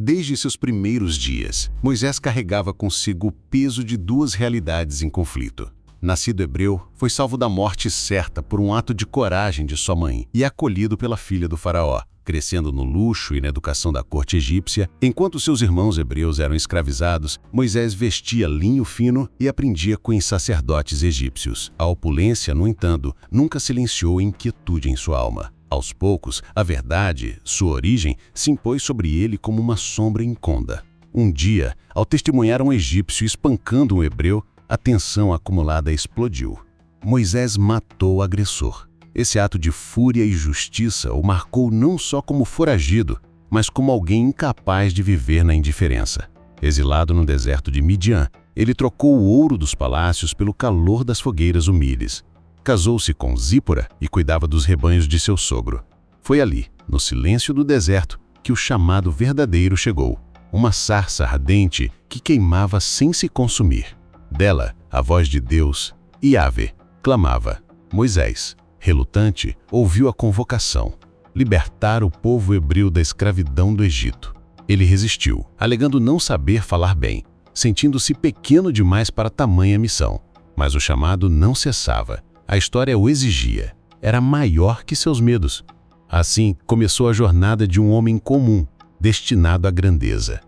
Desde seus primeiros dias, Moisés carregava consigo o peso de duas realidades em conflito. Nascido hebreu, foi salvo da morte certa por um ato de coragem de sua mãe e acolhido pela filha do faraó, crescendo no luxo e na educação da corte egípcia. Enquanto seus irmãos hebreus eram escravizados, Moisés vestia linho fino e aprendia com os sacerdotes egípcios. A opulência, no entanto, nunca silenciou a inquietude em sua alma. Aos poucos, a verdade, sua origem, se impôs sobre ele como uma sombra inconda. Um dia, ao testemunhar um egípcio espancando um hebreu, a tensão acumulada explodiu. Moisés matou o agressor. Esse ato de fúria e justiça o marcou não só como foragido, mas como alguém incapaz de viver na indiferença. Exilado no deserto de Midian, ele trocou o ouro dos palácios pelo calor das fogueiras humildes. Casou-se com Zípora e cuidava dos rebanhos de seu sogro. Foi ali, no silêncio do deserto, que o chamado verdadeiro chegou. Uma sarça ardente que queimava sem se consumir. Dela, a voz de Deus, Yahvé, clamava. Moisés, relutante, ouviu a convocação. Libertar o povo hebreu da escravidão do Egito. Ele resistiu, alegando não saber falar bem, sentindo-se pequeno demais para tamanha missão. Mas o chamado não cessava. A história o exigia. Era maior que seus medos. Assim, começou a jornada de um homem comum, destinado à grandeza.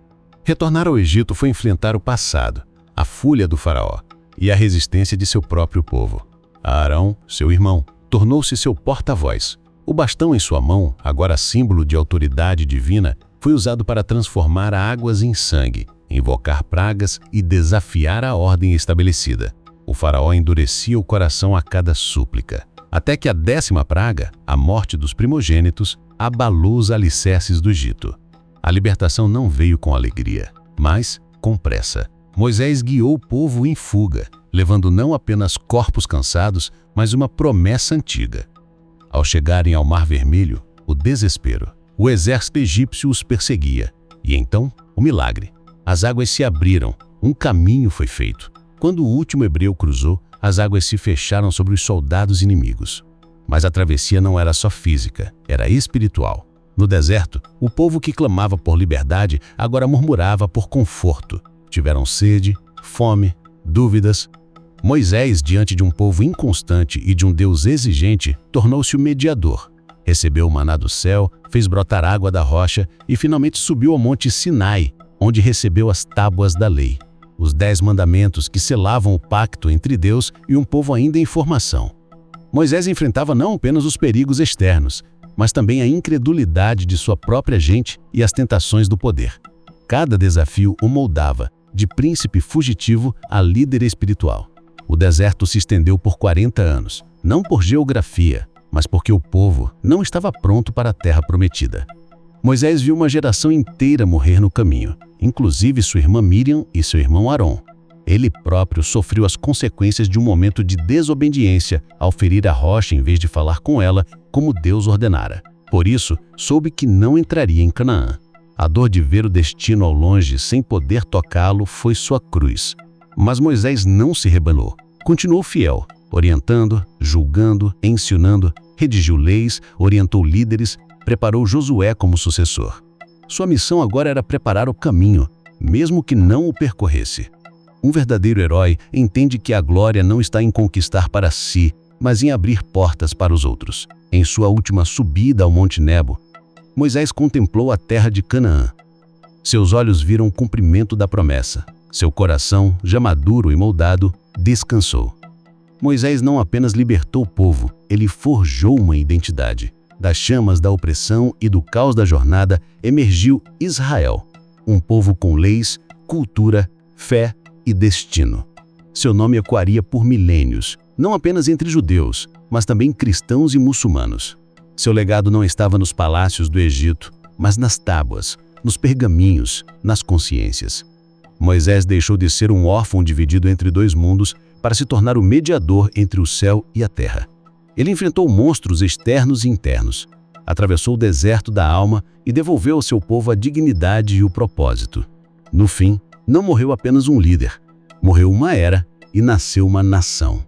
Retornar ao Egito foi enfrentar o passado, a fúria do faraó e a resistência de seu próprio povo. Arão, seu irmão, tornou-se seu porta-voz. O bastão em sua mão, agora símbolo de autoridade divina, foi usado para transformar águas em sangue, invocar pragas e desafiar a ordem estabelecida. O faraó endurecia o coração a cada súplica, até que a 10ª praga, a morte dos primogênitos, abalou os alicerces do Egito. A libertação não veio com alegria, mas com pressa. Moisés guiou o povo em fuga, levando não apenas corpos cansados, mas uma promessa antiga. Ao chegarem ao Mar Vermelho, o desespero. O exército egípcio os perseguia. E então, o milagre. As águas se abriram, um caminho foi feito. Quando o último hebreu cruzou, as águas se fecharam sobre os soldados inimigos. Mas a travessia não era só física, era espiritual. No deserto, o povo que clamava por liberdade agora murmurava por conforto. Tiveram sede, fome, dúvidas. Moisés, diante de um povo inconstante e de um Deus exigente, tornou-se o mediador. Recebeu o maná do céu, fez brotar água da rocha e finalmente subiu ao monte Sinai, onde recebeu as tábuas da lei. Os 10 mandamentos que selavam o pacto entre Deus e um povo ainda em formação. Moisés enfrentava não apenas os perigos externos, mas também a incredulidade de sua própria gente e as tentações do poder. Cada desafio o moldava, de príncipe fugitivo a líder espiritual. O deserto se estendeu por 40 anos, não por geografia, mas porque o povo não estava pronto para a terra prometida. Moisés viu uma geração inteira morrer no caminho, inclusive sua irmã Miriam e seu irmão Arão. Ele próprio sofreu as consequências de um momento de desobediência ao ferir a rocha em vez de falar com ela como Deus ordenara. Por isso, soube que não entraria em Canaã. A dor de ver o destino ao longe sem poder tocá-lo foi sua cruz. Mas Moisés não se rebelou. Continuou fiel, orientando, julgando, ensinando, redigiu leis, orientou líderes, preparou Josué como sucessor. Sua missão agora era preparar o caminho, mesmo que não o percorresse. Um verdadeiro herói entende que a glória não está em conquistar para si, mas em abrir portas para os outros. Em sua última subida ao Monte Nebo, Moisés contemplou a terra de Canaã. Seus olhos viram o cumprimento da promessa. Seu coração, já maduro e moldado, descansou. Moisés não apenas libertou o povo, ele forjou uma identidade. Das chamas da opressão e do caos da jornada emergiu Israel, um povo com leis, cultura, fé e destino. Seu nome ecoaria por milênios, não apenas entre judeus, mas também cristãos e muçulmanos. Seu legado não estava nos palácios do Egito, mas nas tábuas, nos pergaminhos, nas consciências. Moisés deixou de ser um órfão dividido entre 2 mundos para se tornar o mediador entre o céu e a terra. Ele enfrentou monstros externos e internos, atravessou o deserto da alma e devolveu ao seu povo a dignidade e o propósito. No fim, não morreu apenas um líder, morreu uma era e nasceu uma nação.